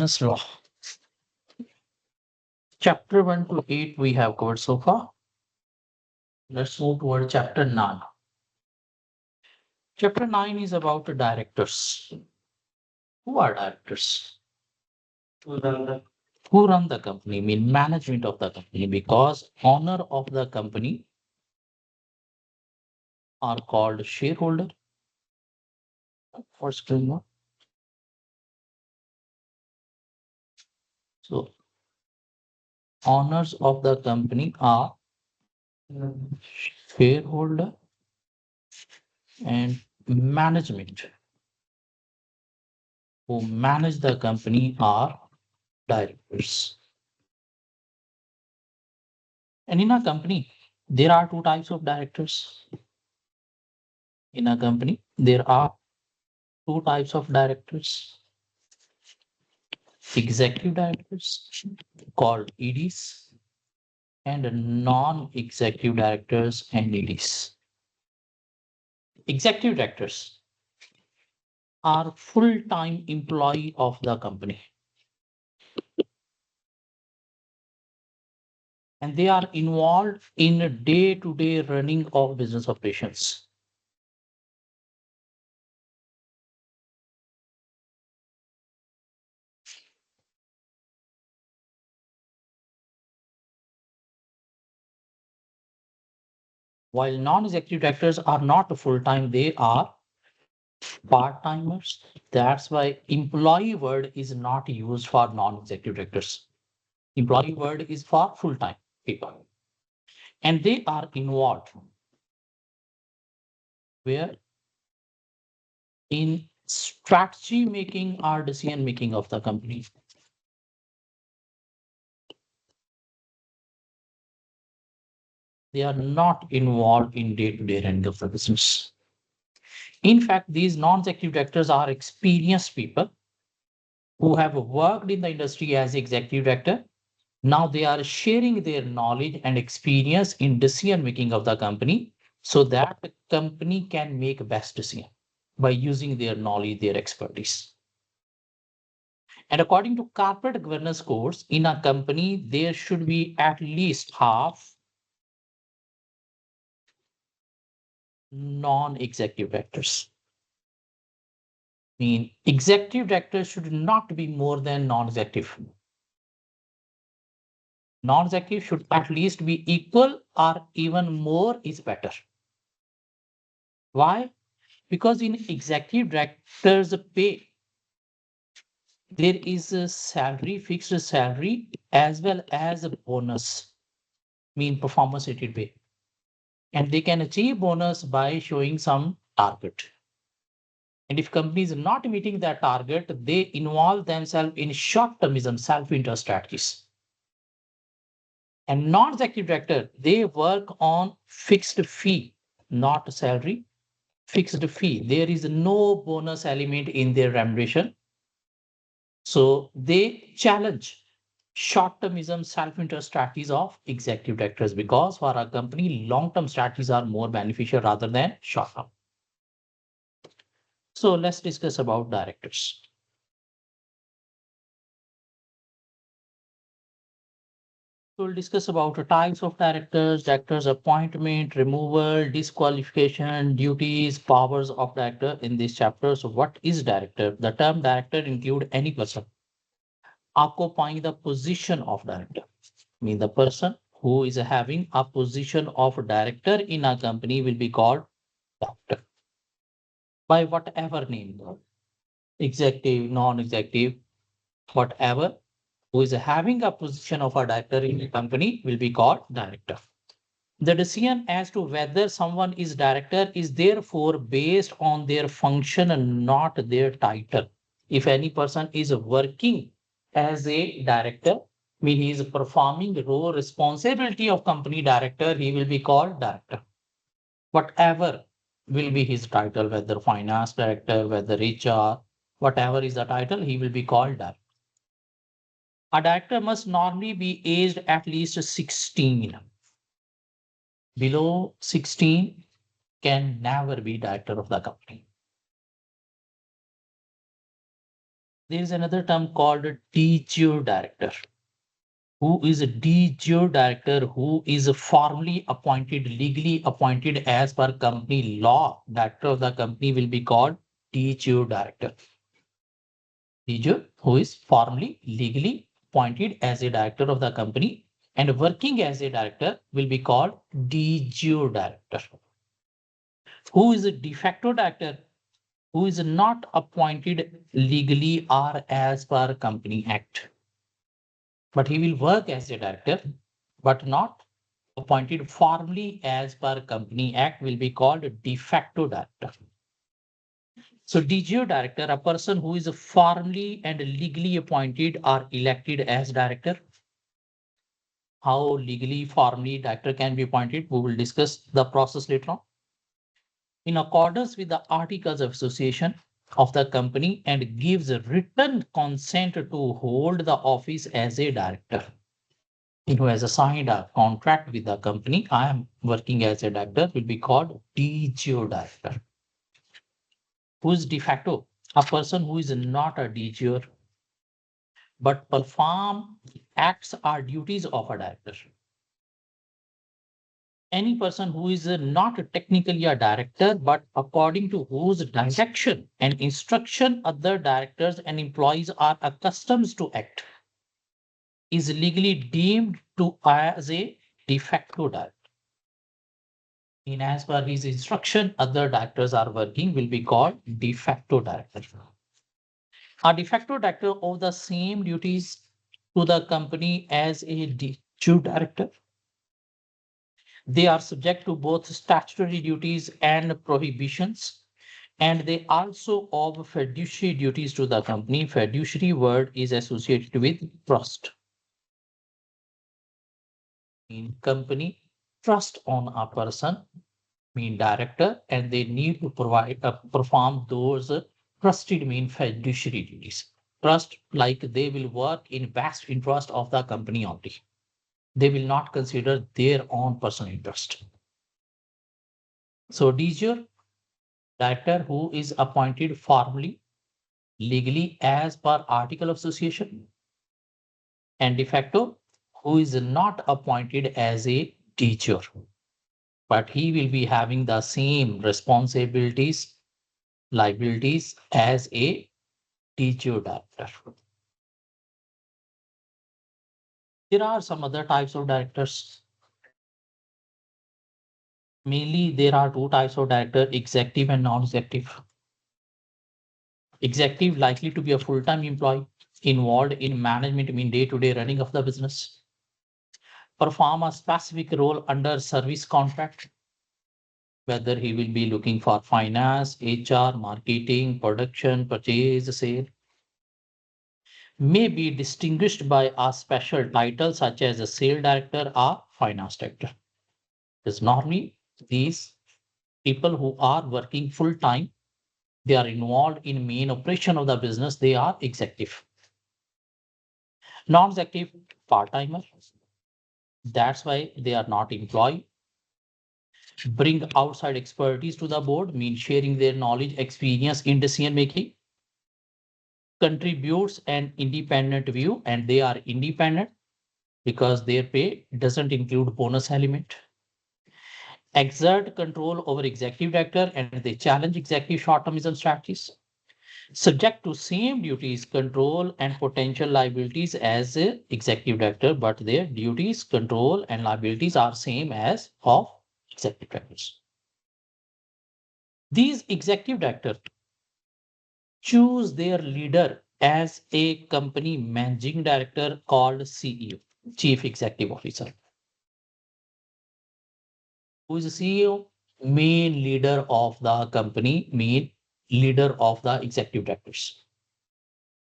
Business law. Chapter 1 to 8 we have covered so far. Let's move toward chapter 9. Chapter 9 is about the directors. Who are directors? Who run the company, mean management of the company, because owner of the company are called shareholder. What's going on? So owners of the company are shareholder and management who manage the company are directors. And in a company, there are two types of directors. In a company, there are two types of directors. Executive directors called EDs and non-executive directors and EDs. Executive directors are full-time employee of the company. And they are involved in day-to-day running of business operations. While non-executive directors are not full-time, they are part-timers. That's why employee word is not used for non-executive directors. Employee word is for full-time people. And they are involved where in strategy making or decision making of the company. They are not involved in day-to-day running of the business. In fact, these non-executive directors are experienced people who have worked in the industry as executive director. Now they are sharing their knowledge and experience in decision making of the company so that the company can make best decision by using their knowledge, their expertise. And according to corporate governance codes, in a company, there should be at least half non-executive directors. Mean executive directors should not be more than non-executive. Non-executive should at least be equal or even more is better. Why? Because in executive directors pay, there is a salary, fixed salary, as well as a bonus, mean performance rated pay. And they can achieve bonus by showing some target. And if company is not meeting that target, they involve themselves in short-termism, self-interest strategies. And non-executive director, they work on fixed fee, not salary, fixed fee. There is no bonus element in their remuneration. So they challenge short-termism, self-interest strategies of executive directors because for a company, long-term strategies are more beneficial rather than short-term. So let's discuss about directors. We'll discuss about the types of directors appointment, removal, disqualification, duties, powers of director in this chapter. So what is director? The term director include any person occupying the position of director. I mean the person who is having a position of director in a company will be called director. By whatever name, executive, non-executive, whatever, who is having a position of a director in a company will be called director. The decision as to whether someone is director is therefore based on their function and not their title. If any person is working as a director, mean he is performing the role responsibility of company director, he will be called director. Whatever will be his title, whether finance director, whether HR, whatever is the title, he will be called director. A director must normally be aged at least 16. Below 16 can never be director of the company. There is another term called de jure director. Who is a de jure director? Who is formally appointed, legally appointed as per company law. Director of the company will be called de jure director. De jure, who is formally, legally appointed as a director of the company and working as a director will be called de jure director. Who is a de facto director? Who is not appointed legally or as per Company Act. But he will work as a director, but not appointed formally as per Company Act will be called de facto director. So de jure director, a person who is formally and legally appointed or elected as director. How legally, formally director can be appointed, we will discuss the process later on. In accordance with the Articles of Association of the company and gives a written consent to hold the office as a director. Who has signed a contract with the company, I am working as a director, will be called de jure director. Who is de facto? A person who is not a de jure, but perform acts or duties of a director. Any person who is not technically a director, but according to whose direction and instruction other directors and employees are accustomed to act, is legally deemed to as a de facto director. And as per his instruction, other directors are working will be called de facto director. A de facto director of the same duties to the company as a de jure director. They are subject to both statutory duties and prohibitions, and they also owe fiduciary duties to the company. Fiduciary word is associated with trust. In company, trust on a person, mean director, and they need to perform those trusted mean fiduciary duties. Trust like they will work in best interest of the company only. They will not consider their own personal interest. So de jure director who is appointed formally, legally as per Article of Association, and de facto who is not appointed as a de jure, but he will be having the same responsibilities, liabilities as a de jure director. There are some other types of directors. Mainly, there are two types of director, executive and non-executive. Executive likely to be a full-time employee involved in management in day-to-day running of the business. Perform a specific role under service contract, whether he will be looking for finance, HR, marketing, production, purchase, sale, may be distinguished by a special title such as a sales director or finance director. Because normally these people who are working full time, they are involved in main operation of the business, they are executive. Non-executive, part-timer. That's why they are not employed. Bring outside expertise to the board, means sharing their knowledge, experience in decision making. Contributes an independent view, and they are independent because their pay doesn't include bonus element. Exert control over executive director, and they challenge executive short-termism strategies. Subject to same duties, control, and potential liabilities as a executive director, but their duties, control, and liabilities are same as of executive directors. These executive directors choose their leader as a company managing director called CEO, Chief Executive Officer. Who is the CEO? Main leader of the company, main leader of the executive directors.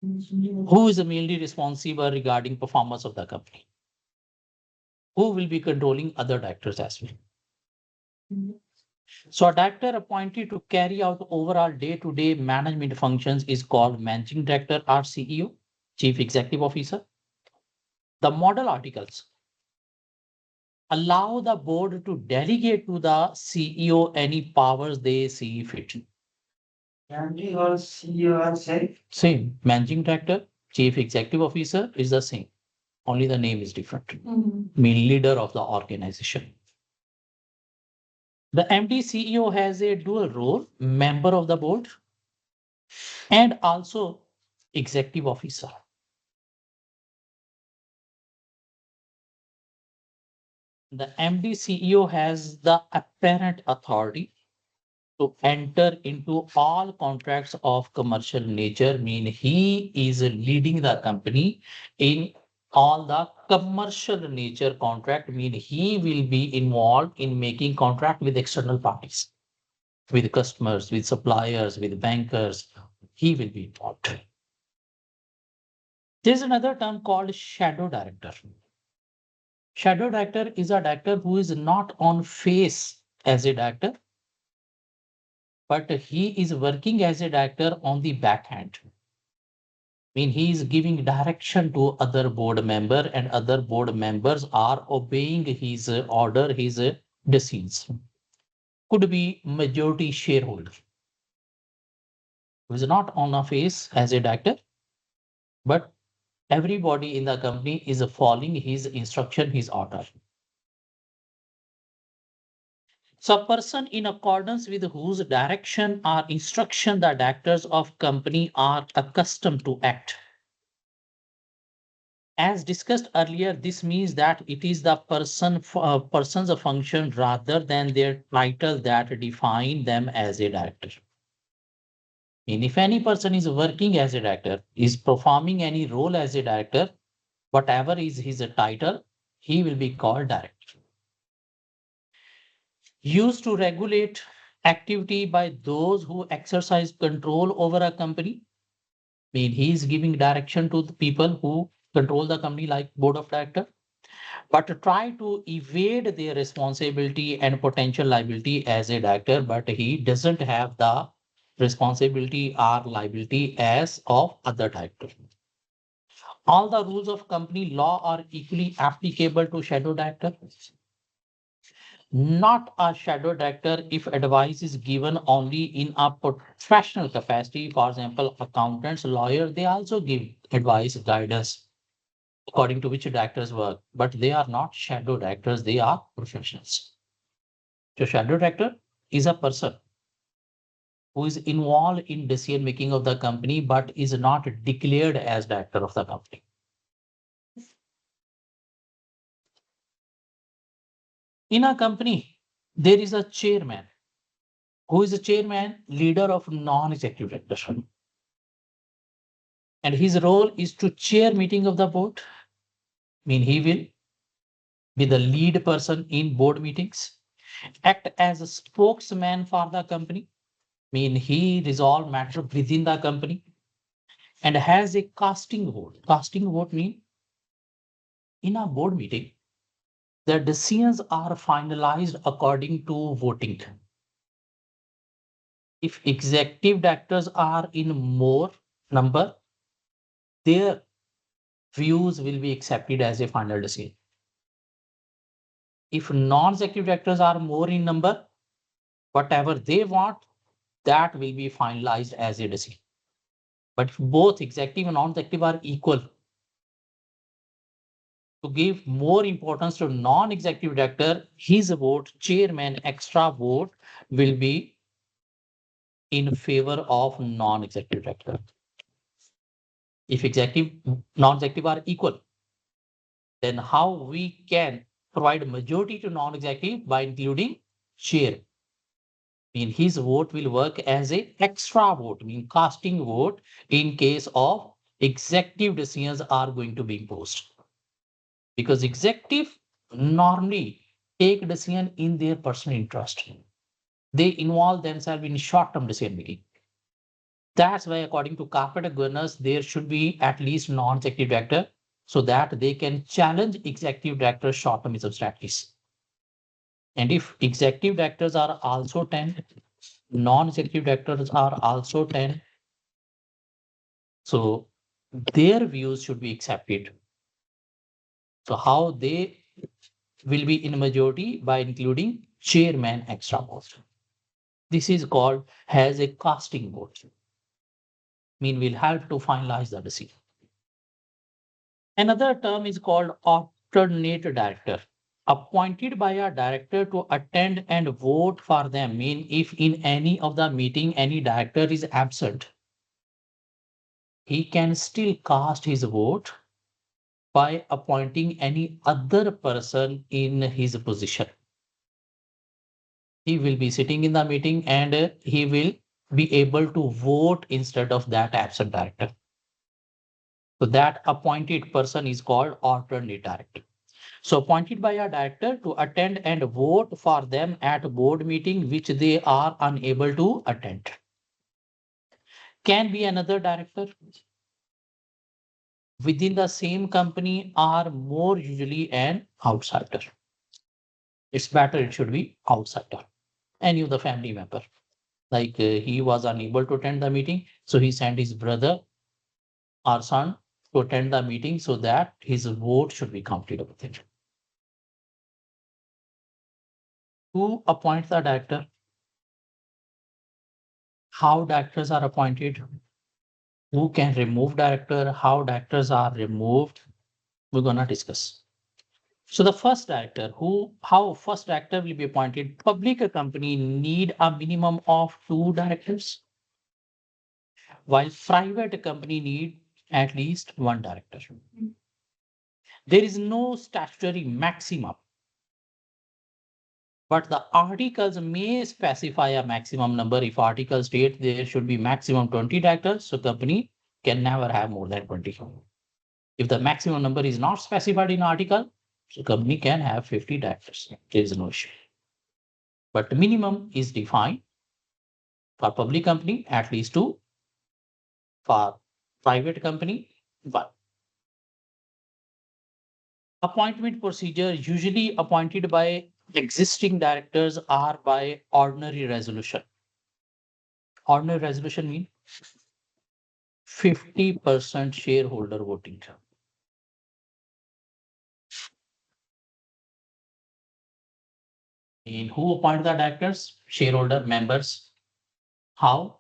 Who is mainly responsible regarding performance of the company? Who will be controlling other directors as well? So a director appointed to carry out overall day-to-day management functions is called managing director or CEO, Chief Executive Officer. The model articles allow the board to delegate to the CEO any powers they see fit. MD or CEO are same? Same. Managing director, chief executive officer is the same. Only the name is different. Mean leader of the organization. The MD CEO has a dual role, member of the board and also executive officer. The MD CEO has the apparent authority to enter into all contracts of commercial nature, mean he is leading the company in all the commercial nature contract, mean he will be involved in making contract with external parties, with customers, with suppliers, with bankers. He will be involved. There's another term called shadow director. Shadow director is a director who is not on face as a director, but he is working as a director on the backhand. Mean he is giving direction to other board member and other board members are obeying his order, his decisions. Could be majority shareholder who is not on a face as a director, but everybody in the company is following his instruction, his order. So a person in accordance with whose direction or instruction the directors of company are accustomed to act. As discussed earlier, this means that it is the person's function rather than their title that define them as a director. And if any person is working as a director, is performing any role as a director, whatever is his title, he will be called director. Used to regulate activity by those who exercise control over a company. Mean he is giving direction to the people who control the company, like board of director, but to try to evade their responsibility and potential liability as a director, but he doesn't have the responsibility or liability as of other director. All the rules of company law are equally applicable to shadow director. Not a shadow director if advice is given only in a professional capacity. For example, accountants, lawyers, they also give advice, guidance according to which directors work, but they are not shadow directors, they are professionals. So shadow director is a person who is involved in decision making of the company, but is not declared as director of the company. In a company, there is a chairman who is a chairman, leader of non-executive directors. And his role is to chair meeting of the board. Mean he will be the lead person in board meetings, act as a spokesman for the company. Mean he resolve matter within the company and has a casting vote. Casting vote mean in a board meeting, the decisions are finalized according to voting. If executive directors are in more number, their views will be accepted as a final decision. If non-executive directors are more in number, whatever they want, that will be finalized as a decision. But if both executive and non-executive are equal, to give more importance to non-executive director, his vote, chairman, extra vote will be in favor of non-executive director. If executive, non-executive are equal, then how we can provide majority to non-executive by including chair? Mean his vote will work as a extra vote, mean casting vote in case of executive decisions are going to be imposed. Because executive normally take decision in their personal interest. They involve themselves in short-term decision making. That's why, according to corporate governance, there should be at least non-executive director so that they can challenge executive director's short-termism strategies. And if executive directors are also 10, non-executive directors are also 10, so their views should be accepted. So how they will be in majority by including chairman extra vote. This is called as a casting vote. Mean will help to finalize the decision. Another term is called alternate director. Appointed by a director to attend and vote for them. Mean if in any of the meeting any director is absent, he can still cast his vote by appointing any other person in his position. He will be sitting in the meeting and he will be able to vote instead of that absent director. So that appointed person is called alternate director. So appointed by a director to attend and vote for them at board meeting which they are unable to attend. Can be another director within the same company or more usually an outsider. It's better it should be outsider. Any of the family member. Like he was unable to attend the meeting, so he sent his brother or son to attend the meeting so that his vote should be counted with it. Who appoints the director? How directors are appointed? Who can remove director? How directors are removed? We're gonna discuss. So the first director, how first director will be appointed? Public company need a minimum of 2 directors, while private company need at least 1 director. There is no statutory maximum, but the articles may specify a maximum number. If article state there should be maximum 20 directors, so company can never have more than 20. If the maximum number is not specified in article, so company can have 50 directors. There is no issue. But the minimum is defined for public company, at least 2, for private company, 1. Appointment procedure usually appointed by existing directors are by ordinary resolution. Ordinary resolution means 50% shareholder voting. In who appoint the directors? Shareholder members. How?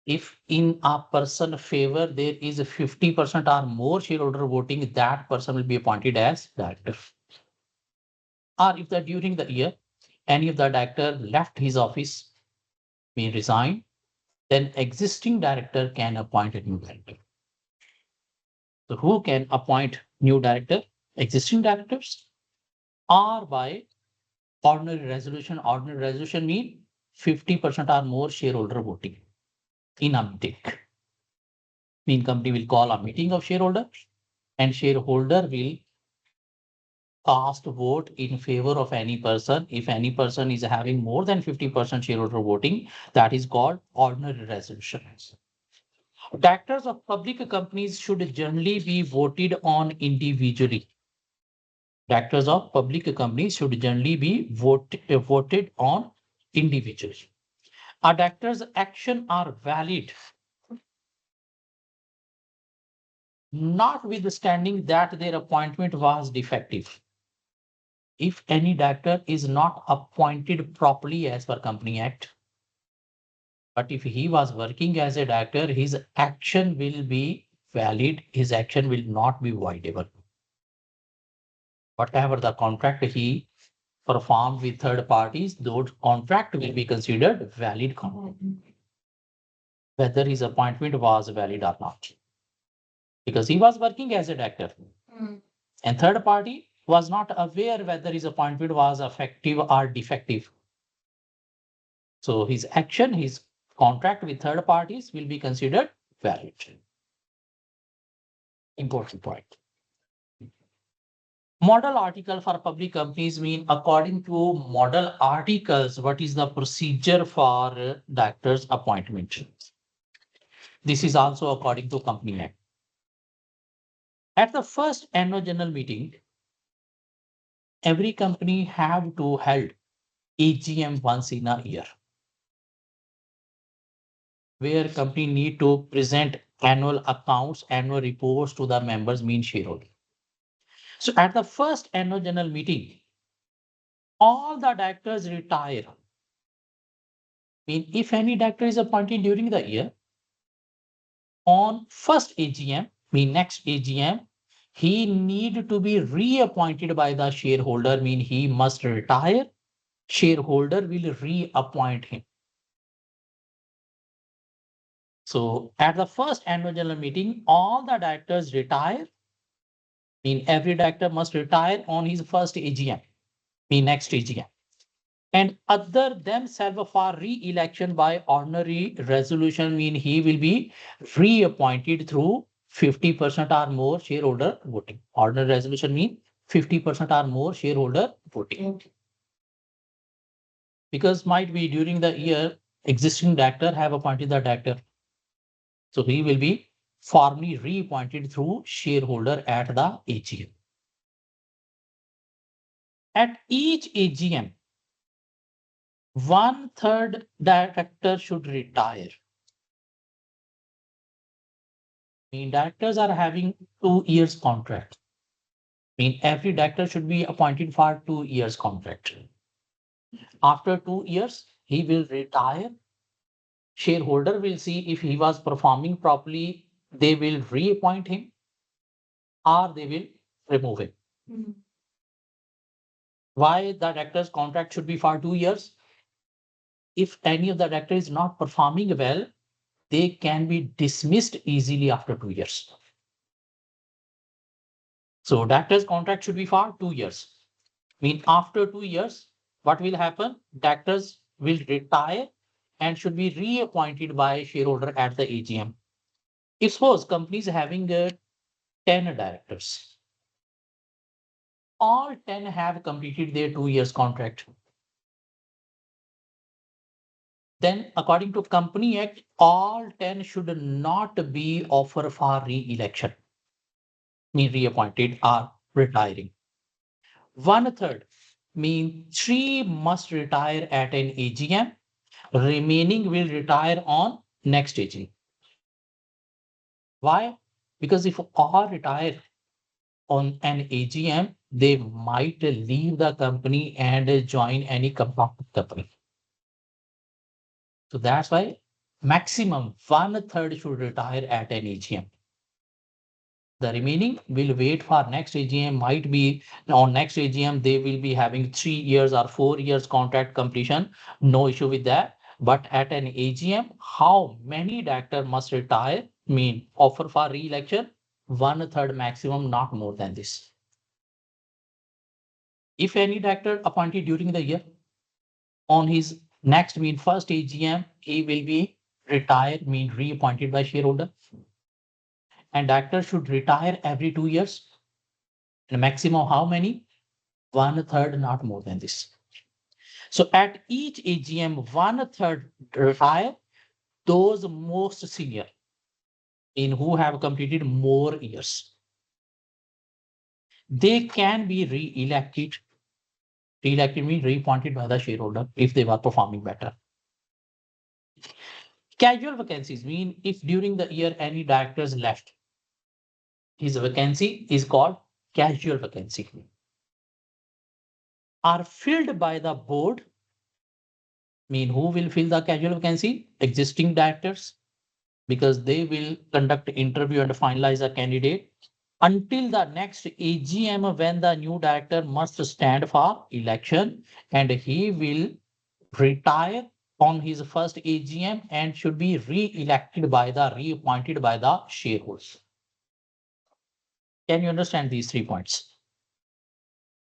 If in a person favor there is a 50% or more shareholder voting, that person will be appointed as director. Or if that during the year any of the director left his office, may resign, then existing director can appoint a new director. So who can appoint new director? Existing directors, or by ordinary resolution. Ordinary resolution means 50% or more shareholder voting in a meeting. Mean company will call a meeting of shareholders and shareholder will cast vote in favor of any person. If any person is having more than 50% shareholder voting, that is called ordinary resolution. Directors of public companies should generally be voted on individually. Directors of public companies should generally be voted on individually. A director's action are valid, notwithstanding that their appointment was defective. If any director is not appointed properly as per Company Act, but if he was working as a director, his action will be valid, his action will not be voidable. Whatever the contract he performed with third parties, those contract will be considered valid contract, whether his appointment was valid or not. Because he was working as a director. And third party was not aware whether his appointment was effective or defective. So his action, his contract with third parties will be considered valid. Important point. Model article for public companies mean according to model articles, what is the procedure for directors appointment? This is also according to Company Act. At the first annual general meeting, every company have to held AGM once in a year, where company need to present annual accounts, annual reports to the members, mean shareholder. So at the first annual general meeting, all the directors retire. mean if any director is appointed during the year, on first AGM, mean next AGM, he need to be reappointed by the shareholder, mean he must retire. Shareholder will reappoint him. So at the first annual general meeting, all the directors retire. Mean every director must retire on his first AGM, mean next AGM. And other themselves for re-election by ordinary resolution, mean he will be reappointed through 50% or more shareholder voting. Ordinary resolution mean 50% or more shareholder voting. Because might be during the year existing director have appointed the director. So he will be formally reappointed through shareholder at the AGM. At each AGM, 1/3 director should retire. Mean directors are having 2 years contract. Mean every director should be appointed for 2 years contract. After 2 years, he will retire. Shareholder will see if he was performing properly, they will reappoint him or they will remove him. Why the director's contract should be for 2 years? If any of the director is not performing well, they can be dismissed easily after 2 years. So director's contract should be for 2 years. Mean after 2 years, what will happen? Directors will retire and should be reappointed by shareholder at the AGM. If suppose company is having 10 directors, all 10 have completed their 2 years contract. Then according to Company Act, all 10 should not be offered for re-election, mean reappointed or retiring. 1/3 mean 3 must retire at an AGM. Remaining will retire on next AGM. Why? Because if all retire on an AGM, they might leave the company and join any company. So that's why maximum 1/3 should retire at an AGM. The remaining will wait for next AGM. Might be on next AGM, they will be having 3 years or 4 years contract completion. No issue with that. But at an AGM, how many director must retire? Mean offer for re-election, 1/3 maximum, not more than this. If any director appointed during the year, on his next mean first AGM, he will be retired, mean reappointed by shareholder. And director should retire every 2 years. And maximum how many? 1/3, not more than this. So at each AGM, 1/3 retire, those most senior in who have completed more years. They can be re-elected. Re-elected means reappointed by the shareholder if they were performing better. Casual vacancies mean if during the year any directors left, his vacancy is called casual vacancy. Are filled by the board, mean who will fill the casual vacancy? Existing directors, because they will conduct interview and finalize a candidate until the next AGM when the new director must stand for election and he will retire on his first AGM and should be reappointed by the shareholders. Can you understand these 3 points?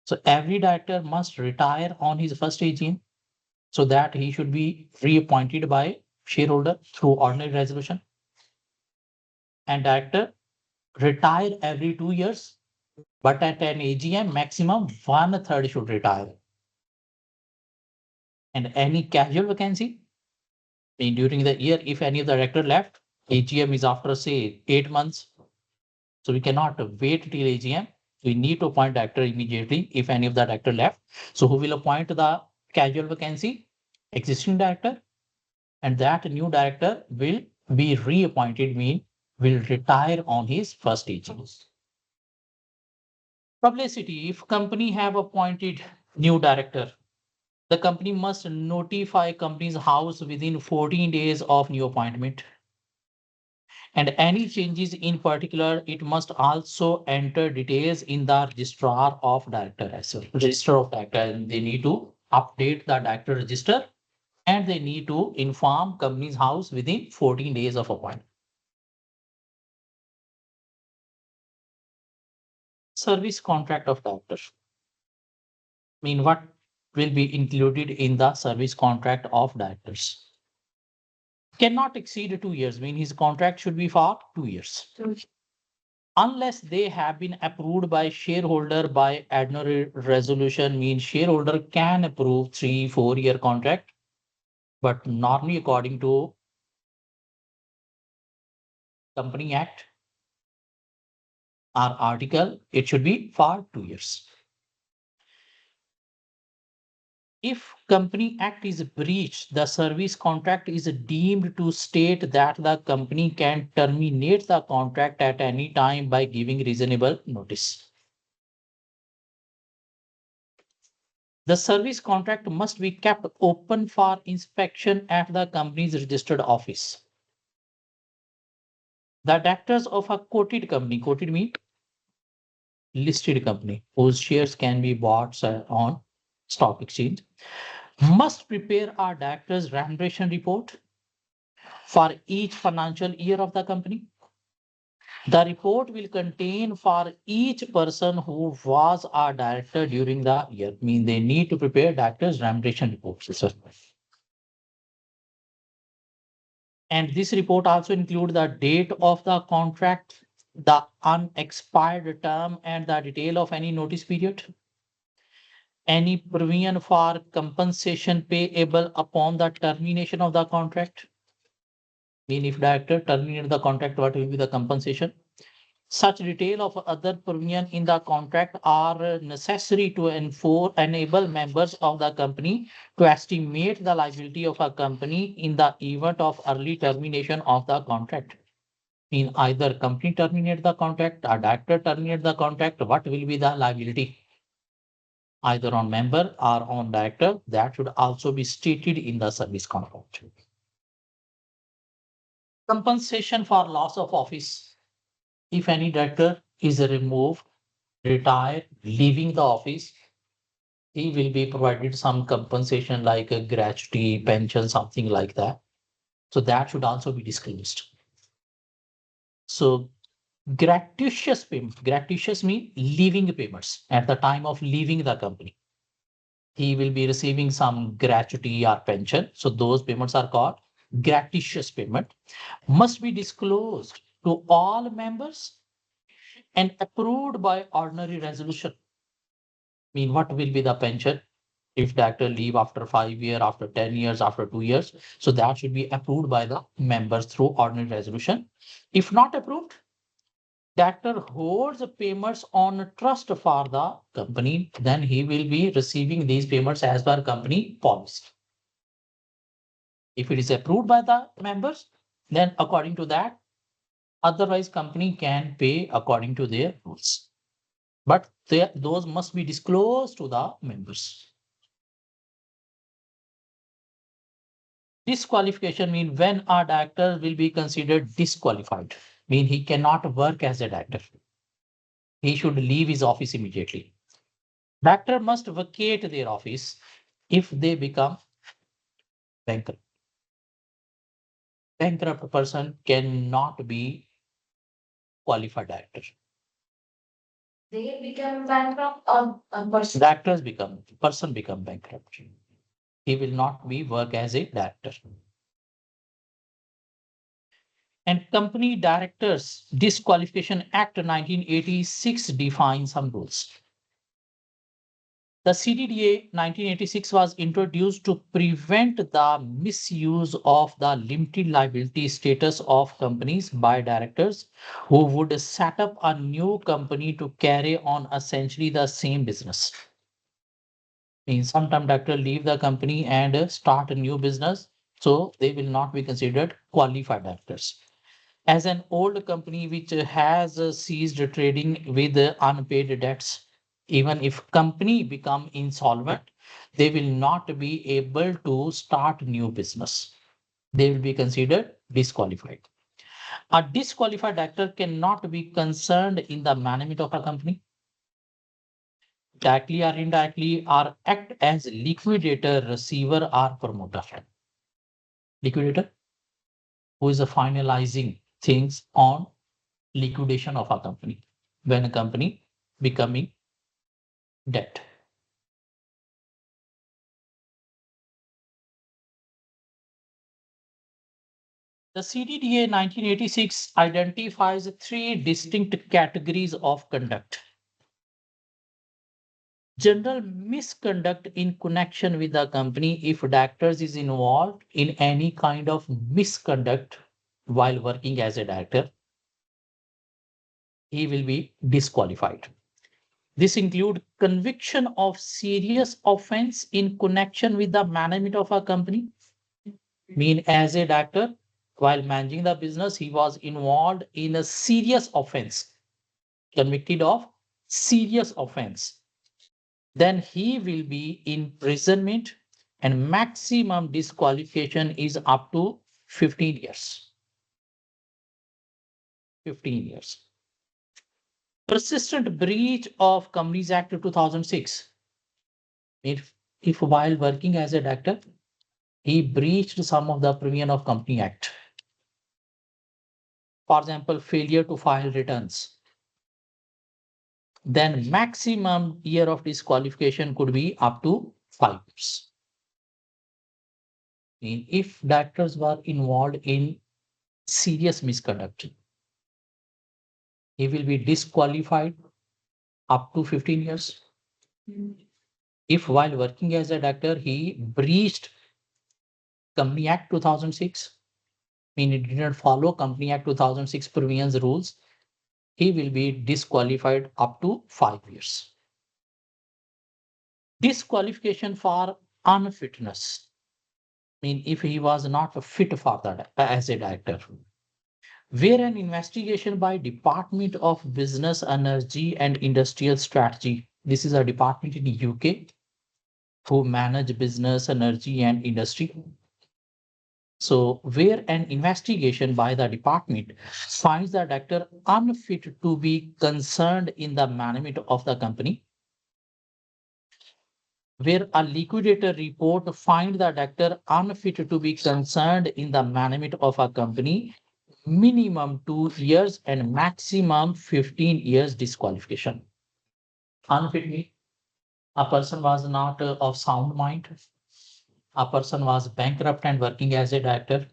So every director must retire on his first AGM so that he should be reappointed by shareholder through ordinary resolution. And director retire every 2 years, but at an AGM, maximum 1/3 should retire. And any casual vacancy, during the year, if any of the director left, AGM is after say 8 months. So we cannot wait till AGM. We need to appoint director immediately if any of the director left. So who will appoint the casual vacancy? Existing director. And that new director will be reappointed, mean will retire on his first AGM. Publicity, if company have appointed new director, The company must notify company's house within 14 days of new appointment. And any changes in particular, it must also enter details in the registrar of director as well. Register of director, and they need to update the director register and they need to inform company's house within 14 days of appointment. Service contract of director. Mean what will be included in the service contract of directors? Cannot exceed 2 years. Mean his contract should be for 2 years. Unless they have been approved by shareholder by ordinary resolution. Means shareholder can approve 3 4 year contract, but normally according to Company Act or article, it should be for 2 years. If Company Act is breached, the service contract is deemed to state that the company can terminate the contract at any time by giving reasonable notice. The service contract must be kept open for inspection at the company's registered office. The directors of a quoted means listed company, whose shares can be bought on stock exchange, must prepare a director's remuneration report for each financial year of the company. The report will contain for each person who was a director during the year. Mean they need to prepare director's remuneration reports. Sir. And this report also includes the date of the contract, the unexpired term, and the detail of any notice period. Any provision for compensation payable upon the termination of the contract. Mean if director terminate the contract, what will be the compensation? Such detail of other provision in the contract are necessary to enable members of the company to estimate the liability of a company in the event of early termination of the contract. In either company terminate the contract or director terminate the contract, what will be the liability? Either on member or on director, that should also be stated in the service contract. Compensation for loss of office. If any director is removed, retired, leaving the office, he will be provided some compensation like a gratuity, pension, something like that. So that should also be disclosed. So gratuitous payment, gratuitous means leaving payments at the time of leaving the company. He will be receiving some gratuity or pension. So those payments are called gratuitous payment, must be disclosed to all members and approved by ordinary resolution. Mean what will be the pension if director leave after 5 years, after 10 years, after 2 years? So that should be approved by the members through ordinary resolution. If not approved, director holds payments on trust for the company, then he will be receiving these payments as per company policy. If it is approved by the members, then according to that, otherwise company can pay according to their rules. But those must be disclosed to the members. Disqualification means when a director will be considered disqualified, mean he cannot work as a director. He should leave his office immediately. Director must vacate their office if they become bankrupt. Bankrupt person cannot be qualified director. They become bankrupt or a person? Directors become bankrupt. He will not be work as a director. And Company Directors Disqualification Act 1986 defines some rules. The CDDA 1986 was introduced to prevent the misuse of the limited liability status of companies by directors who would set up a new company to carry on essentially the same business. Means sometime director leave the company and start a new business, so they will not be considered qualified directors. As an old company which has ceased trading with unpaid debts, even if company become insolvent, they will not be able to start new business. They will be considered disqualified. A disqualified director cannot be concerned in the management of a company, directly or indirectly, or act as liquidator, receiver, or promoter. Liquidator, who is finalizing things on liquidation of a company when a company becoming debt. The CDDA 1986 identifies three distinct categories of conduct. General misconduct in connection with the company. If directors is involved in any kind of misconduct while working as a director, he will be disqualified. This include conviction of serious offense in connection with the management of a company. Mean as a director, while managing the business, he was involved in a serious offense, convicted of serious offense. Then he will be imprisonment and maximum disqualification is up to 15 years. 15 years. Persistent breach of Companies Act of 2006. If while working as a director, he breached some of the provision of Company Act. For example, failure to file returns. Then maximum year of disqualification could be up to 5 years. If directors were involved in serious misconduct, he will be disqualified up to 15 years. If while working as a director, he breached Company Act 2006, he did not follow Company Act 2006 provisions rules, he will be disqualified up to 5 years. Disqualification for unfitness. If he was not fit for that as a director. Where an investigation by Department of Business, Energy and Industrial Strategy. This is a department in the UK who manage business, energy and industry. So where an investigation by the department finds the director unfit to be concerned in the management of the company, where a liquidator report finds the director unfit to be concerned in the management of a company, minimum 2 years and maximum 15 years disqualification. Unfit means a person was not of sound mind, a person was bankrupt and working as a director,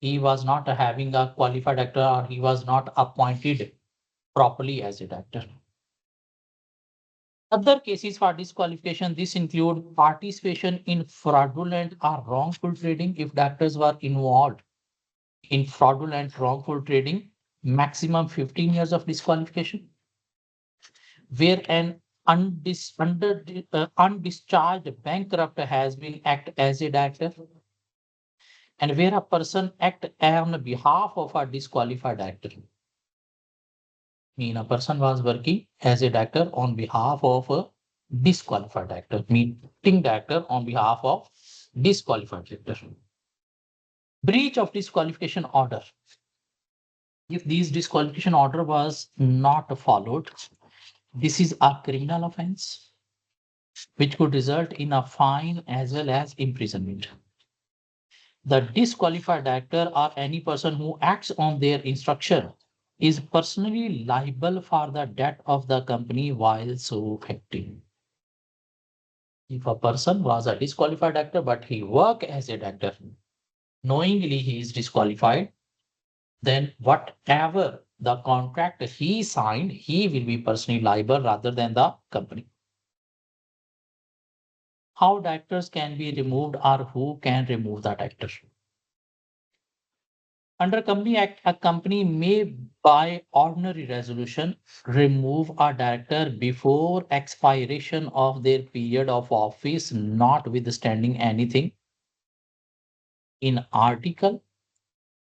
he was not having a qualified director or he was not appointed properly as a director. Other cases for disqualification, this include participation in fraudulent or wrongful trading. If directors were involved in fraudulent wrongful trading, maximum 15 years of disqualification. Where an undischarged bankrupt has been act as a director, and where a person act on behalf of a disqualified director. A person was working as a director on behalf of a disqualified director, meeting director on behalf of disqualified director. Breach of disqualification order. If this disqualification order was not followed, this is a criminal offense which could result in a fine as well as imprisonment. The disqualified director or any person who acts on their instruction is personally liable for the debt of the company while so acting. If a person was a disqualified director but he worked as a director, knowingly he is disqualified, then whatever the contract he signed, he will be personally liable rather than the company. How directors can be removed or who can remove the director? Under Company Act, a company may, by ordinary resolution, remove a director before expiration of their period of office, notwithstanding anything in article,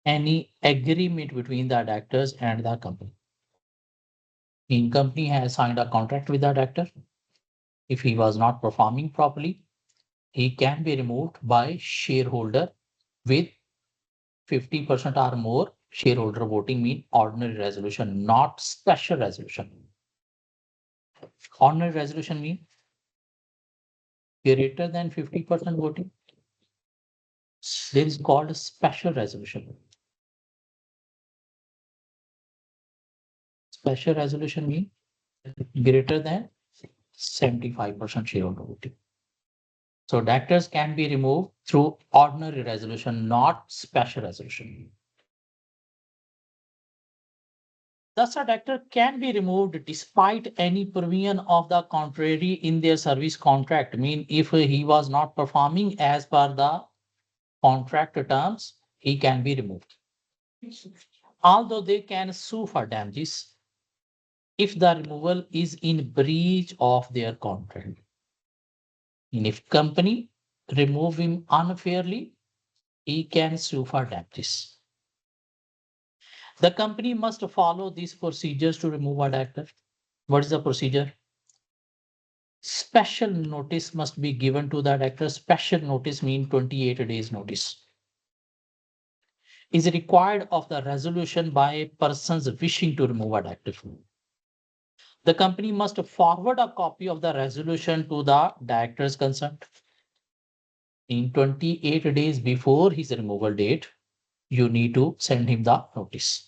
any agreement between the directors and the company. In company has signed a contract with the director. If he was not performing properly, he can be removed by shareholder with 50% or more shareholder voting mean ordinary resolution, not special resolution. Ordinary resolution mean greater than 50% voting. There is called a special resolution. Special resolution mean greater than 75% shareholder voting. So directors can be removed through ordinary resolution, not special resolution. Thus, a director can be removed despite any provision of the contrary in their service contract. Mean if he was not performing as per the contract terms, he can be removed. Although they can sue for damages if the removal is in breach of their contract. And if company remove him unfairly, he can sue for damages. The company must follow these procedures to remove a director. What is the procedure? Special notice must be given to the director. Special notice means 28 days notice. Is required of the resolution by persons wishing to remove a director. The company must forward a copy of the resolution to the director's concerned. In 28 days before his removal date, you need to send him the notice.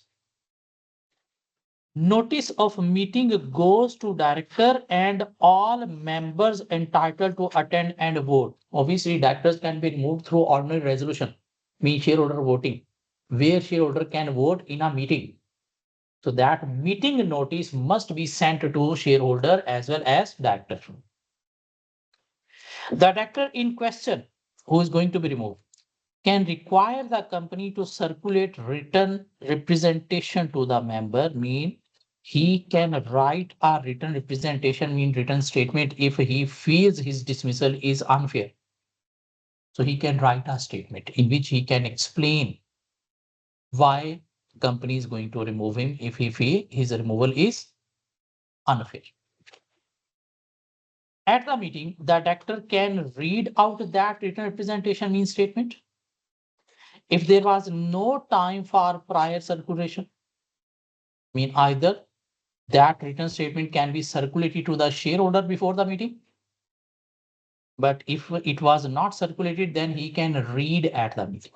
Notice of meeting goes to director and all members entitled to attend and vote. Obviously, directors can be removed through ordinary resolution, mean shareholder voting, where shareholder can vote in a meeting. So that meeting notice must be sent to shareholder as well as director. The director in question, who is going to be removed, can require the company to circulate written representation to the member, mean he can write a written representation, mean written statement if he feels his dismissal is unfair. So he can write a statement in which he can explain why company is going to remove him if he feel his removal is unfair. At the meeting, the director can read out that written representation mean statement. If there was no time for prior circulation, mean either that written statement can be circulated to the shareholder before the meeting. But if it was not circulated, then he can read at the meeting.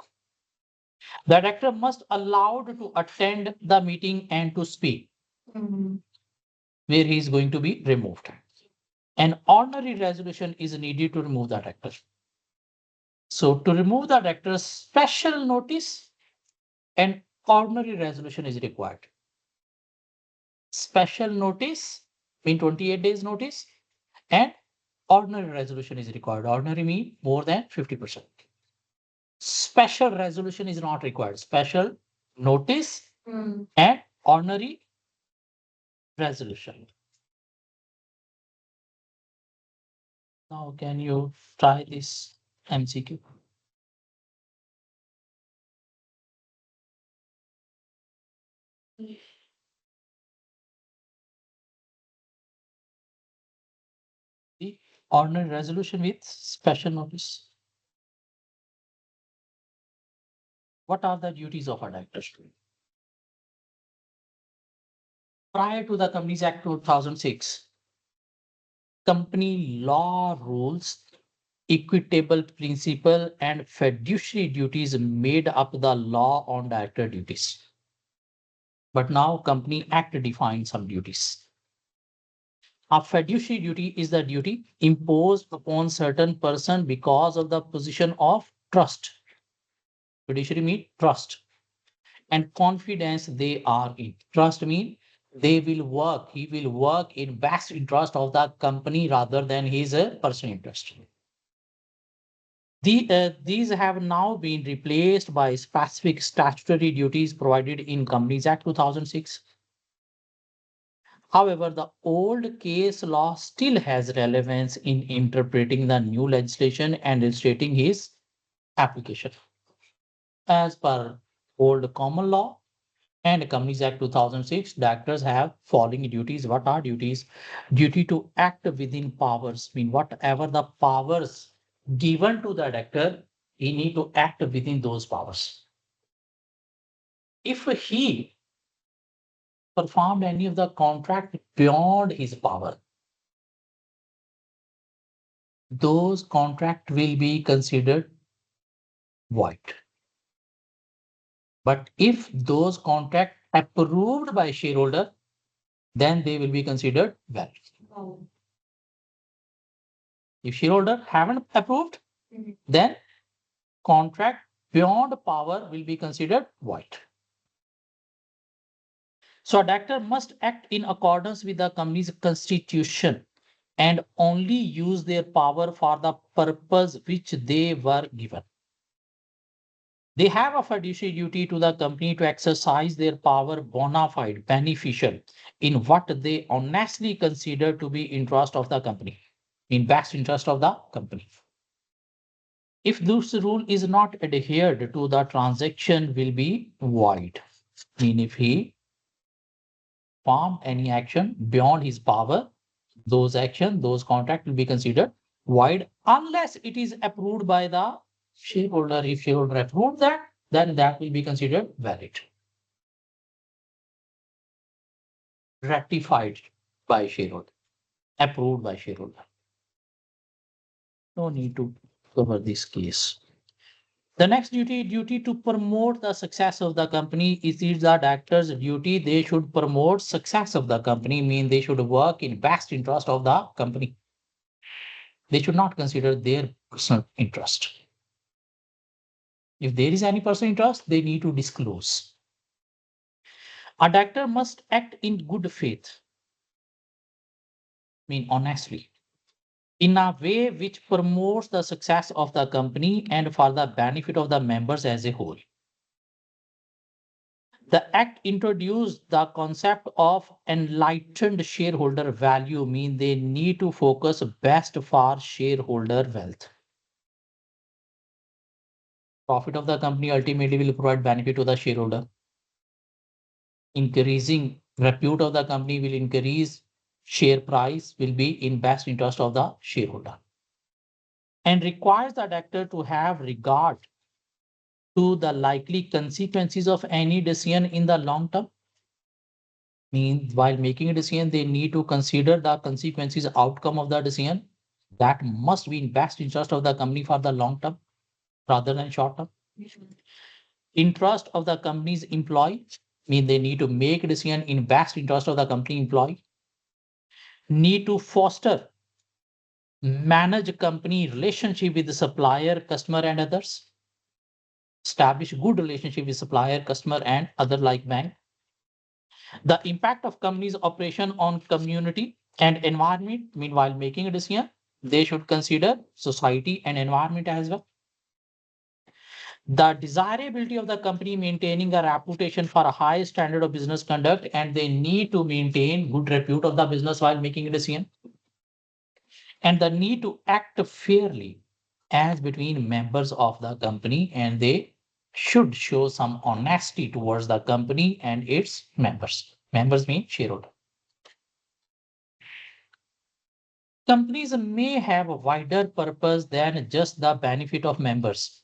The director must allowed to attend the meeting and to speak where he is going to be removed. An ordinary resolution is needed to remove the director. So to remove the director, special notice and ordinary resolution is required. Special notice mean 28 days notice and ordinary resolution is required. Ordinary mean more than 50%. Special resolution is not required. Special notice and ordinary resolution. Now can you try this MCQ? The ordinary resolution with special notice. What are the duties of a director? Prior to the Companies Act 2006, company law rules, equitable principle and fiduciary duties made up the law on director duties. But now Company Act defines some duties. A fiduciary duty is the duty imposed upon certain person because of the position of trust. Fiduciary means trust and confidence they are in. Trust means he will work in best interest of the company rather than his personal interest. These have now been replaced by specific statutory duties provided in Companies Act 2006. However, the old case law still has relevance in interpreting the new legislation and illustrating his application. As per old common law, And Companies Act 2006, directors have following duties. What are duties? Duty to act within powers, mean whatever the powers given to the director, he need to act within those powers. If he performed any of the contract beyond his power, those contract will be considered void. But if those contract approved by shareholder, then they will be considered valid. If shareholder haven't approved, then contract beyond power will be considered void. So a director must act in accordance with the company's constitution and only use their power for the purpose which they were given. They have a fiduciary duty to the company to exercise their power bona fide, beneficial in what they honestly consider to be interest of the company, in best interest of the company. If this rule is not adhered to, the transaction will be void. Mean if he performed any action beyond his power, those contract will be considered void unless it is approved by the shareholder. If shareholder approved that, then that will be considered valid. Ratified by shareholder, approved by shareholder. No need to cover this case. The next duty to promote the success of the company. Is the director's duty. They should promote success of the company, mean they should work in best interest of the company. They should not consider their personal interest. If there is any personal interest, they need to disclose. A director must act in good faith, mean honestly, in a way which promotes the success of the company and for the benefit of the members as a whole. The act introduced the concept of enlightened shareholder value, mean they need to focus best for shareholder wealth. Profit of the company ultimately will provide benefit to the shareholder. Increasing repute of the company will increase share price, will be in best interest of the shareholder. And requires the director to have regard to the likely consequences of any decision in the long term. Means while making a decision, they need to consider the consequences, outcome of the decision that must be in best interest of the company for the long term rather than short term. Interest of the company's employee, mean they need to make a decision in best interest of the company employee. Need to foster, manage company relationship with the supplier, customer, and others. Establish good relationship with supplier, customer, and other like bank. The impact of company's operation on community and environment. Meanwhile, making a decision, they should consider society and environment as well. The desirability of the company maintaining a reputation for a high standard of business conduct, and they need to maintain good repute of the business while making a decision. And the need to act fairly as between members of the company, and they should show some honesty towards the company and its members. Members mean shareholder. Companies may have a wider purpose than just the benefit of members.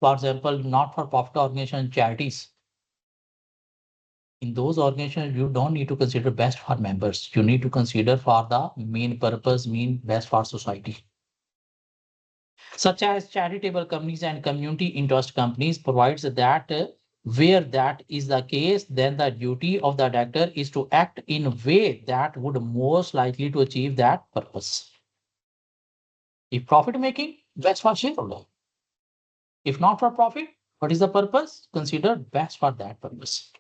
For example, not-for-profit organizations, charities. In those organizations, you don't need to consider best for members. You need to consider for the main purpose, mean best for society. Such as charitable companies and community interest companies provides that where that is the case, then the duty of the director is to act in a way that would most likely to achieve that purpose. If profit making, best for shareholder. If not for profit, what is the purpose? Consider best for that purpose.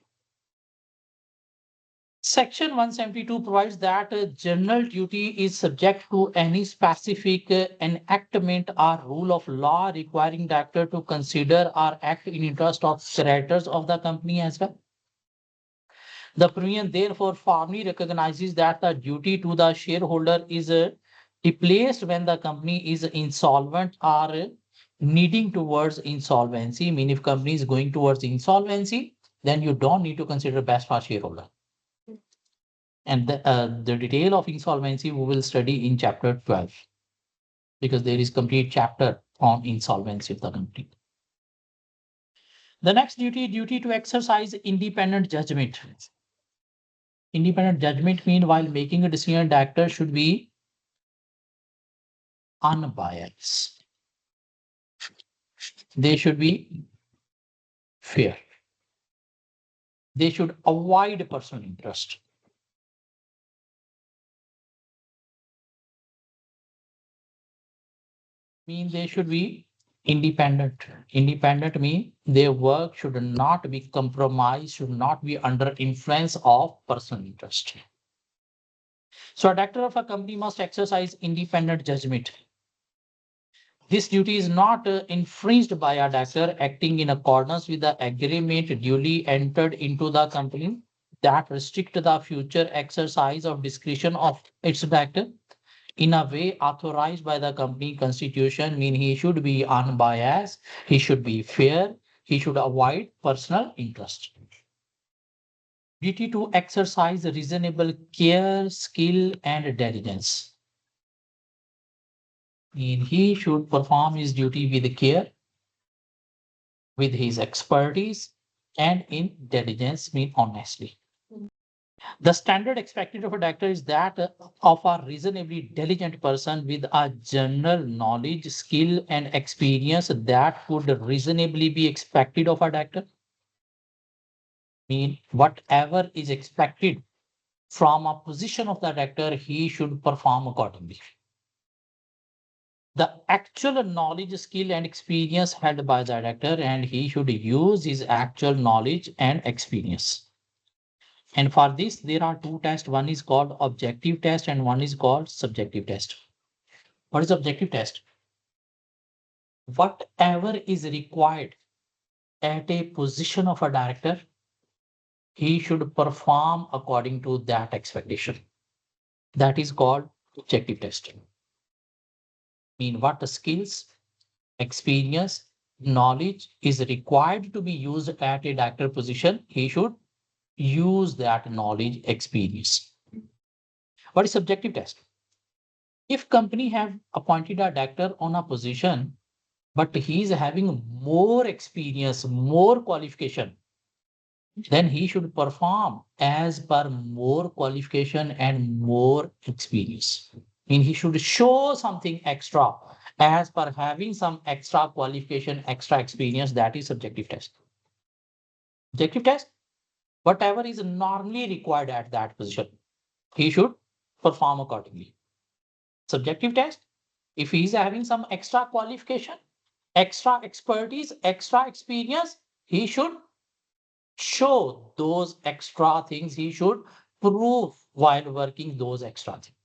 Section 172 provides that general duty is subject to any specific enactment or rule of law requiring director to consider or act in interest of creditors of the company as well. The provision therefore firmly recognizes that the duty to the shareholder is replaced when the company is insolvent or needing towards insolvency. Mean if company is going towards insolvency, then you don't need to consider best for shareholder. And the detail of insolvency we will study in chapter 12 because there is complete chapter on insolvency of the company. The next duty to exercise independent judgment. Independent judgment means while making a decision, director should be unbiased. They should be fair. They should avoid personal interest. Mean they should be independent. Independent mean their work should not be compromised, should not be under influence of personal interest. So a director of a company must exercise independent judgment. This duty is not infringed by a director acting in accordance with the agreement duly entered into the company that restrict the future exercise of discretion of its director in a way authorized by the company constitution. Mean he should be unbiased, he should be fair, he should avoid personal interest. Duty to exercise reasonable care, skill, and diligence. Mean he should perform his duty with care, with his expertise, and in diligence, mean honestly. The standard expected of a doctor is that of a reasonably diligent person with a general knowledge, skill, and experience that could reasonably be expected of a doctor. Mean whatever is expected from a position of the doctor, he should perform accordingly. The actual knowledge, skill, and experience held by the doctor, and he should use his actual knowledge and experience. And for this, there are two tests. One is called objective test and one is called subjective test. What is objective test? Whatever is required at a position of a director, he should perform according to that expectation. That is called objective test. Mean what skills, experience, knowledge is required to be used at a director position, he should use that knowledge, experience. What is subjective test? If company have appointed a director on a position, but he is having more experience, more qualification, then he should perform as per more qualification and more experience. I mean, he should show something extra as per having some extra qualification, extra experience. That is subjective test. Objective test, whatever is normally required at that position, he should perform accordingly. Subjective test, if he is having some extra qualification, extra expertise, extra experience, he should show those extra things. He should prove while working those extra things.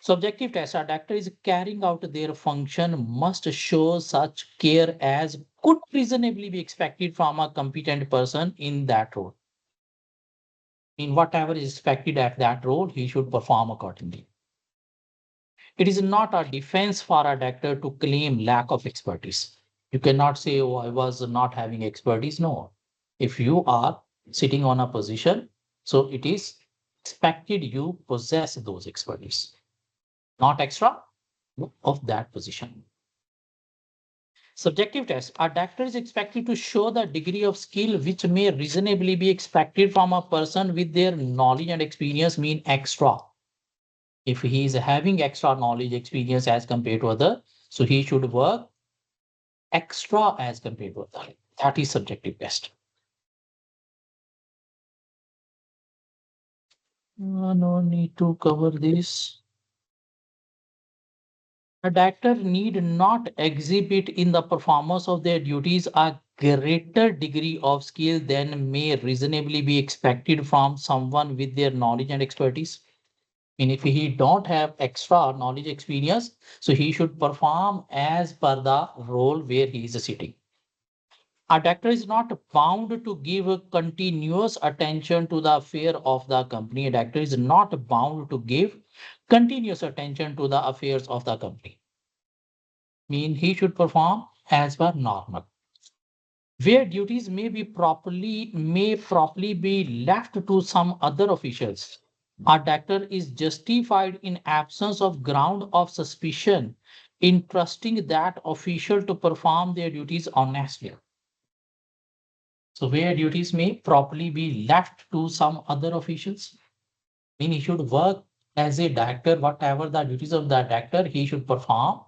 Subjective test, a doctor is carrying out their function must show such care as could reasonably be expected from a competent person in that role. In whatever is expected at that role, he should perform accordingly. It is not a defense for a doctor to claim lack of expertise. You cannot say, oh, I was not having expertise. No. If you are sitting on a position, so it is expected you possess those expertise, not extra of that position. Subjective test, a doctor is expected to show the degree of skill which may reasonably be expected from a person with their knowledge and experience, mean extra. If he is having extra knowledge, experience as compared to other, so he should work extra as compared to other. That is subjective test. No need to cover this. A director need not exhibit in the performance of their duties a greater degree of skill than may reasonably be expected from someone with their knowledge and expertise. And if he don't have extra knowledge experience, so he should perform as per the role where he is sitting. A director is not bound to give continuous attention to the affair of the company. A director is not bound to give continuous attention to the affairs of the company. Mean he should perform as per normal. where duties may properly be left to some other officials. A director is justified in absence of ground of suspicion in trusting that official to perform their duties honestly. So where duties may properly be left to some other officials, mean he should work as a director, whatever the duties of the director he should perform.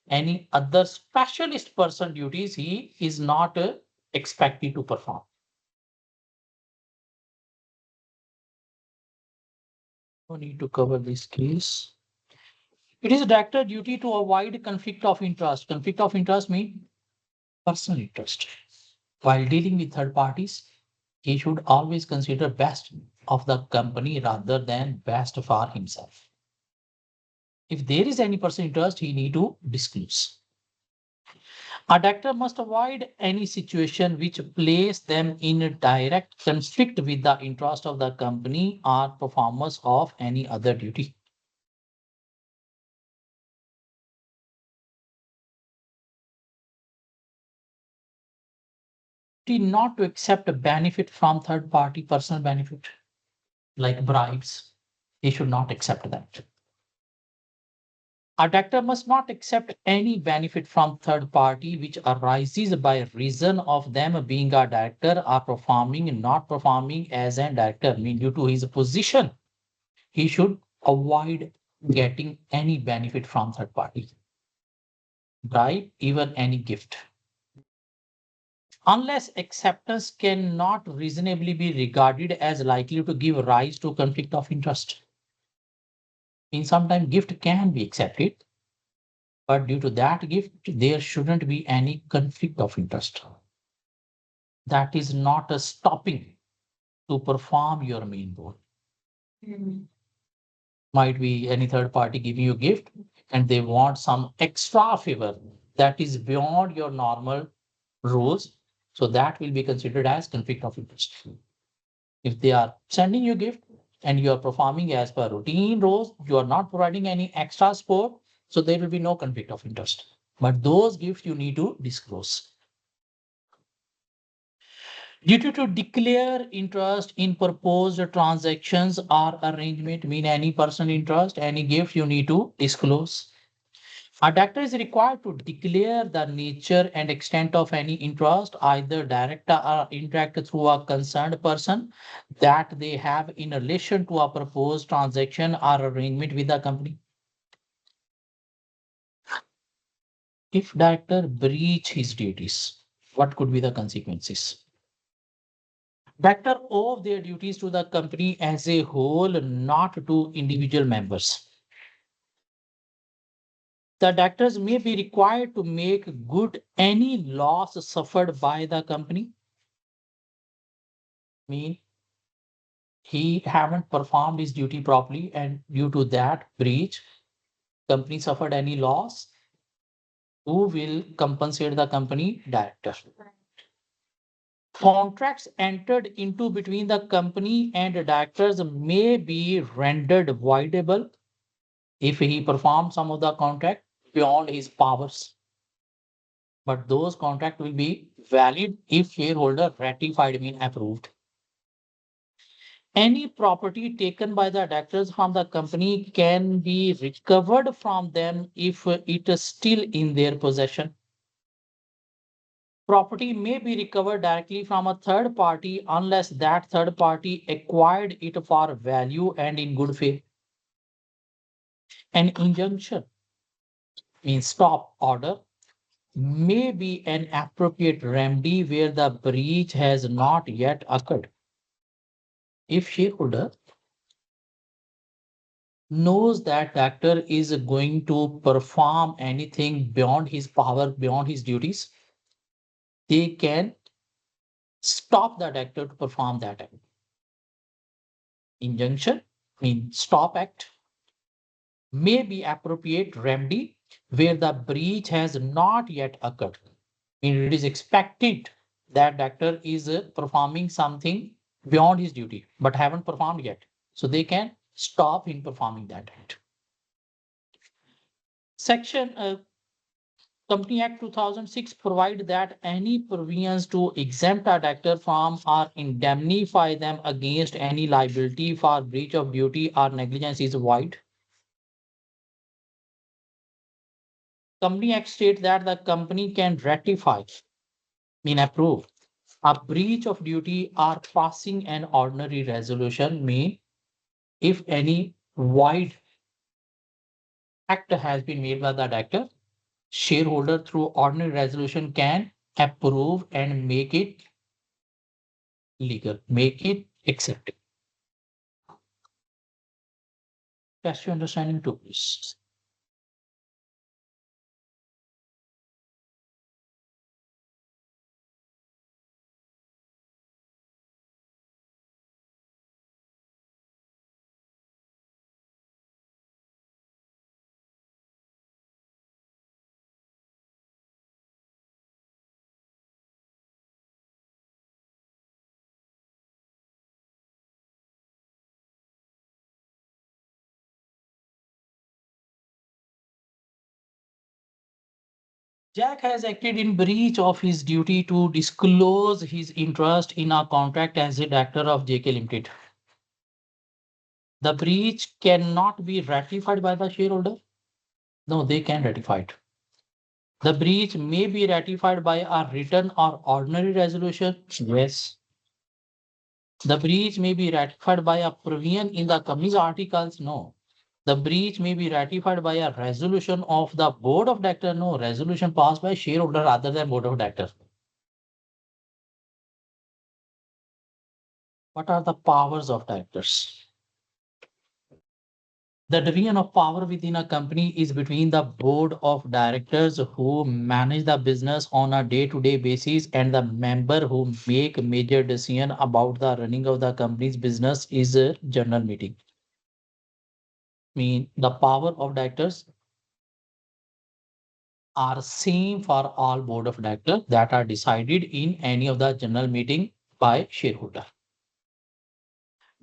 Any other specialist person duties he is not expected to perform. No need to cover this case. It is a director duty to avoid conflict of interest. Conflict of interest means personal interest. While dealing with third parties, he should always consider best of the company rather than best for himself. If there is any personal interest, he need to disclose. A director must avoid any situation which place them in a direct conflict with the interest of the company or performance of any other duty. Not to accept a benefit from third party personal benefit like bribes. He should not accept that. A director must not accept any benefit from third party which arises by reason of them being a director or performing not performing as a director. I mean, due to his position, he should avoid getting any benefit from third party, bribe, even any gift. Unless acceptance cannot reasonably be regarded as likely to give rise to conflict of interest. In sometimes gift can be accepted, but due to that gift, there shouldn't be any conflict of interest. That is not a stopping to perform your main role. Might be any third party giving you a gift and they want some extra favor that is beyond your normal rules. So that will be considered as conflict of interest. If they are sending you a gift and you are performing as per routine rules, you are not providing any extra support, so there will be no conflict of interest. But those gifts you need to disclose. Duty to declare interest in proposed transactions or arrangement mean any personal interest, any gift you need to disclose. A director is required to declare the nature and extent of any interest, either direct or indirect, through a concerned person that they have in relation to a proposed transaction or arrangement with the company. If director breach his duties, what could be the consequences? Director owe their duties to the company as a whole, not to individual members. The directors may be required to make good any loss suffered by the company. Mean he haven't performed his duty properly and due to that breach, company suffered any loss. Who will compensate the company? Director. Contracts entered into between the company and the directors may be rendered voidable if he performs some of the contract beyond his powers. But those contract will be valid if shareholder ratified mean approved. Any property taken by the directors from the company can be recovered from them if it is still in their possession. Property may be recovered directly from a third party unless that third party acquired it for value and in good faith. An injunction means stop order may be an appropriate remedy where the breach has not yet occurred. If shareholder knows that actor is going to perform anything beyond his power, beyond his duties, they can stop that actor to perform that act. Injunction means stop act may be appropriate remedy where the breach has not yet occurred. Mean it is expected that actor is performing something beyond his duty but haven't performed yet. So they can stop in performing that act. Section Company Act 2006 provide that any provisions to exempt a director from or indemnify them against any liability for breach of duty or negligence is void. Company Act states that the company can ratify, mean approve, a breach of duty or passing an ordinary resolution, mean if any void act has been made by the director, shareholder through ordinary resolution can approve and make it legal, make it accepted. Test your understanding too, please. Jack has acted in breach of his duty to disclose his interest in a contract as a director of JK Limited. The breach cannot be ratified by the shareholder. No, they can ratify it. The breach may be ratified by a written or ordinary resolution. Yes. The breach may be ratified by a provision in the company's articles. No. The breach may be ratified by a resolution of the board of directors. No, resolution passed by shareholder rather than board of directors. What are the powers of directors? The division of power within a company is between the board of directors who manage the business on a day-to-day basis and the member who make major decision about the running of the company's business is a general meeting. Mean the power of directors are same for all board of directors that are decided in any of the general meeting by shareholder.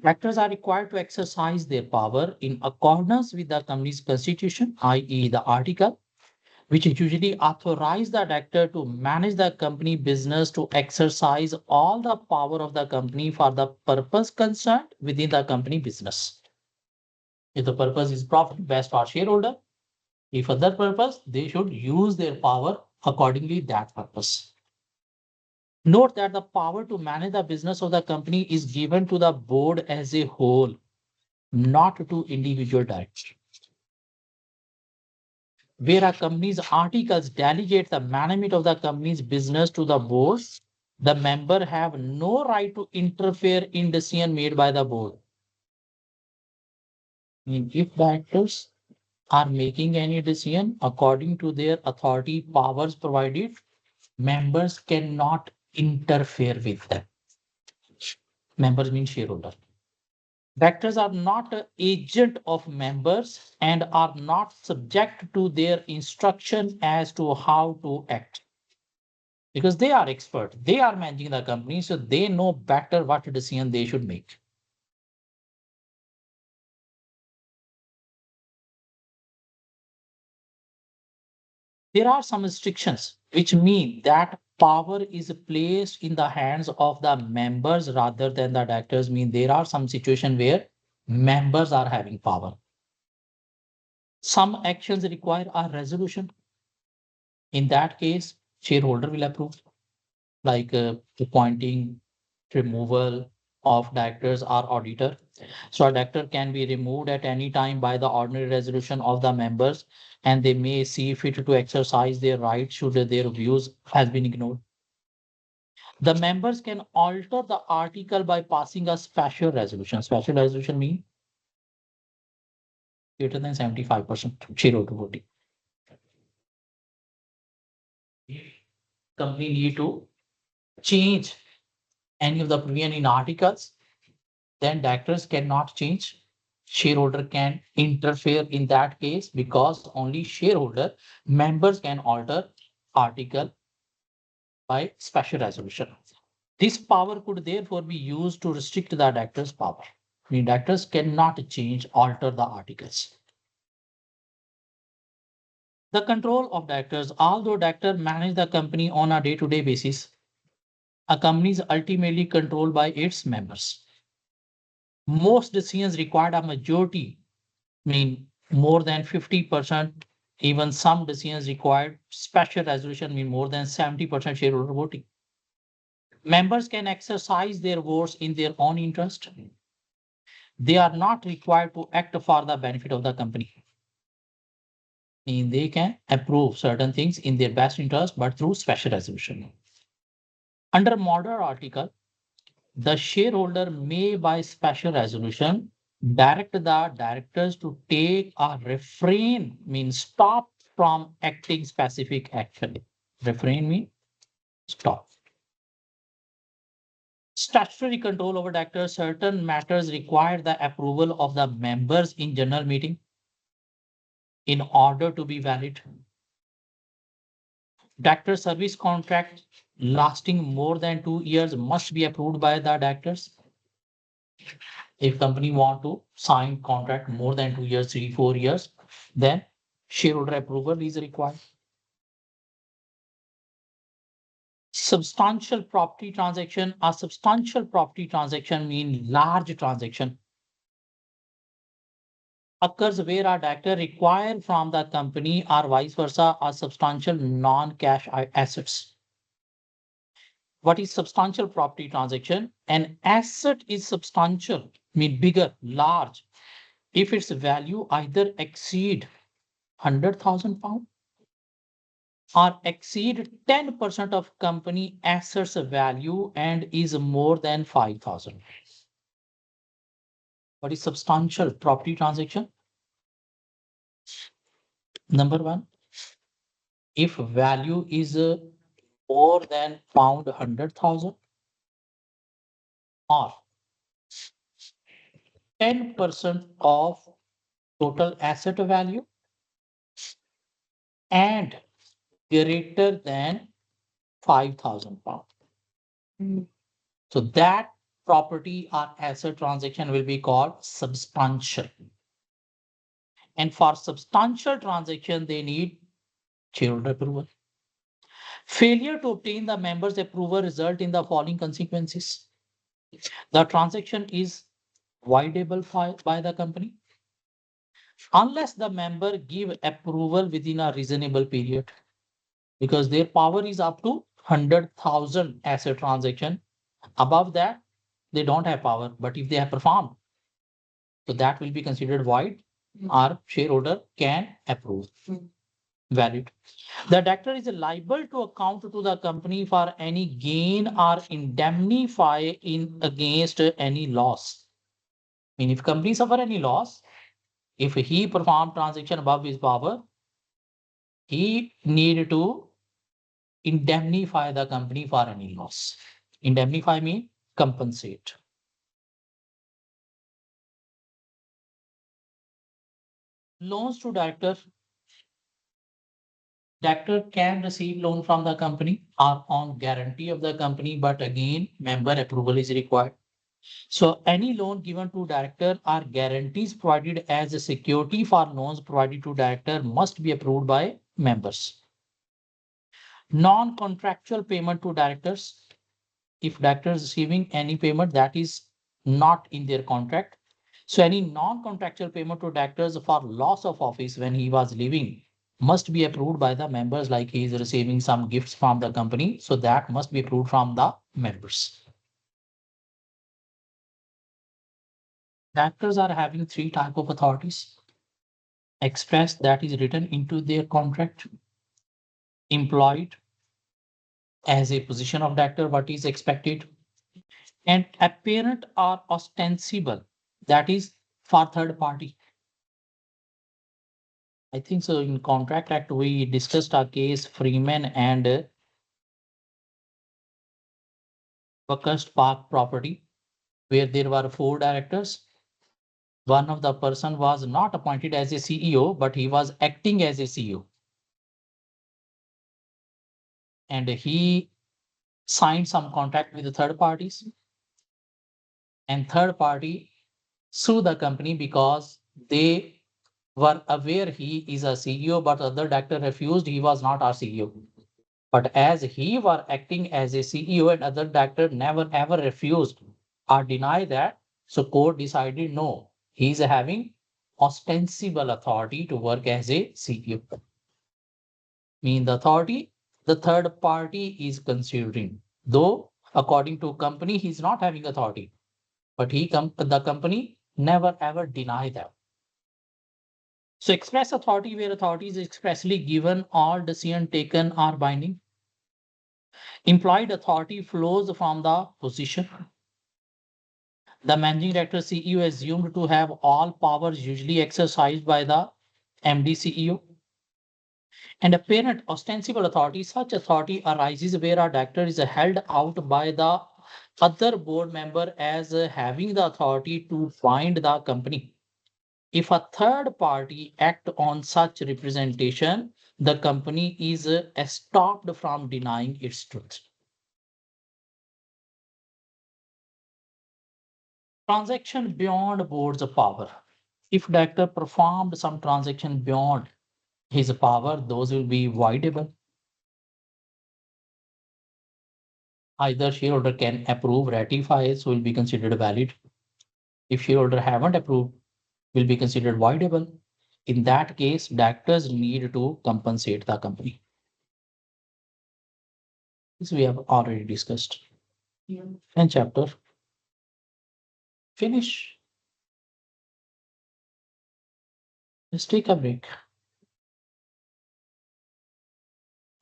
Directors are required to exercise their power in accordance with the company's constitution, i.e. the article, which usually authorize the director to manage the company business to exercise all the power of the company for the purpose concerned within the company business. If the purpose is profit best for shareholder, if other purpose, they should use their power accordingly that purpose. Note that the power to manage the business of the company is given to the board as a whole, not to individual directors. Where a company's articles delegate the management of the company's business to the board, the member have no right to interfere in decision made by the board. If directors are making any decision according to their authority powers provided, members cannot interfere with them. Members mean shareholder. Directors are not an agent of members and are not subject to their instruction as to how to act. Because they are expert, they are managing the company, so they know better what decision they should make. There are some restrictions which mean that power is placed in the hands of the members rather than the directors. Mean there are some situations where members are having power. Some actions require a resolution. In that case, shareholder will approve, like appointing, removal of directors or auditor. So a director can be removed at any time by the ordinary resolution of the members, and they may see fit to exercise their rights should their views has been ignored. The members can alter the article by passing a special resolution. Special resolution means greater than 75% shareholder voting. Company need to change any of the provision in articles, then directors cannot change. Shareholder can interfere in that case because only shareholder members can alter article by special resolution. This power could therefore be used to restrict the director's power. The directors cannot change, alter the articles. The control of directors, although directors manage the company on a day-to-day basis, a company is ultimately controlled by its members. Most decisions require a majority, mean more than 50%. Even some decisions require special resolution, mean more than 70% shareholder voting. Members can exercise their votes in their own interest. They are not required to act for the benefit of the company. Mean they can approve certain things in their best interest, but through special resolution. Under modern article, the shareholder may, by special resolution, direct the directors to take or refrain, means stop from acting specific action. Refrain means stop. Statutory control over directors, certain matters require the approval of the members in general meeting in order to be valid. Director service contract lasting more than 2 years must be approved by the directors. If company want to sign contract more than 2 years, 3, 4 years, then shareholder approval is required. Substantial property transaction. A substantial property transaction mean large transaction occurs where a director required from the company or vice versa a substantial non-cash assets. What is substantial property transaction? An asset is substantial, mean bigger, large, if its value either exceed 100,000 pounds or exceed 10% of company assets value and is more than 5,000. What is substantial property transaction? Number one, if value is more than pound 100,000 or 10% of total asset value and greater than 5,000 pounds. So that property or asset transaction will be called substantial. And for substantial transaction, they need shareholder approval. Failure to obtain the members' approval result in the following consequences. The transaction is voidable by the company unless the member give approval within a reasonable period, because their power is up to 100,000 asset transaction. Above that, they don't have power, but if they have performed, so that will be considered void. Our shareholder can approve. Valid. The director is liable to account to the company for any gain or indemnify in against any loss. I mean, if company suffer any loss, if he perform transaction above his power, he need to indemnify the company for any loss. Indemnify means compensate. Loans to director. Director can receive loan from the company or on guarantee of the company, but again, member approval is required. So any loan given to director or guarantees provided as a security for loans provided to director must be approved by members. Non-contractual payment to directors. If directors receiving any payment that is not in their contract. So any non-contractual payment to directors for loss of office when he was leaving must be approved by the members, like he is receiving some gifts from the company. So that must be approved from the members. Directors are having three types of authorities. Express, that is written into their contract. Employed as a position of director, what is expected. And apparent or ostensible, that is for third party. I think so. In Contract Act, we discussed a case Freeman and Buckhurst Park property, where there were four directors. One of the person was not appointed as a CEO, but he was acting as a CEO. And he signed some contract with the third parties. And third party sue the company because they were aware he is a CEO, but other director refused, he was not our CEO. But as he were acting as a CEO and other director never ever refused or deny that, so court decided no, he is having ostensible authority to work as a CEO. Mean the authority the third party is considering. Though according to company, he is not having authority, but the company never ever deny that. So express authority where authority is expressly given, all decision taken are binding. Implied authority flows from the position. The managing director CEO assumed to have all powers usually exercised by the MD CEO. And apparent ostensible authority, such authority arises where a director is held out by the other board member as having the authority to bind the company. If a third party act on such representation, the company is stopped from denying its truth. Transaction beyond board's power. If director performed some transaction beyond his power, those will be voidable. Either shareholder can approve, ratify, so will be considered valid. If shareholder haven't approved, will be considered voidable. In that case, directors need to compensate the company. This we have already discussed. And chapter finish. Let's take a break.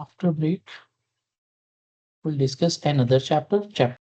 After break, we'll discuss another chapter. Chapter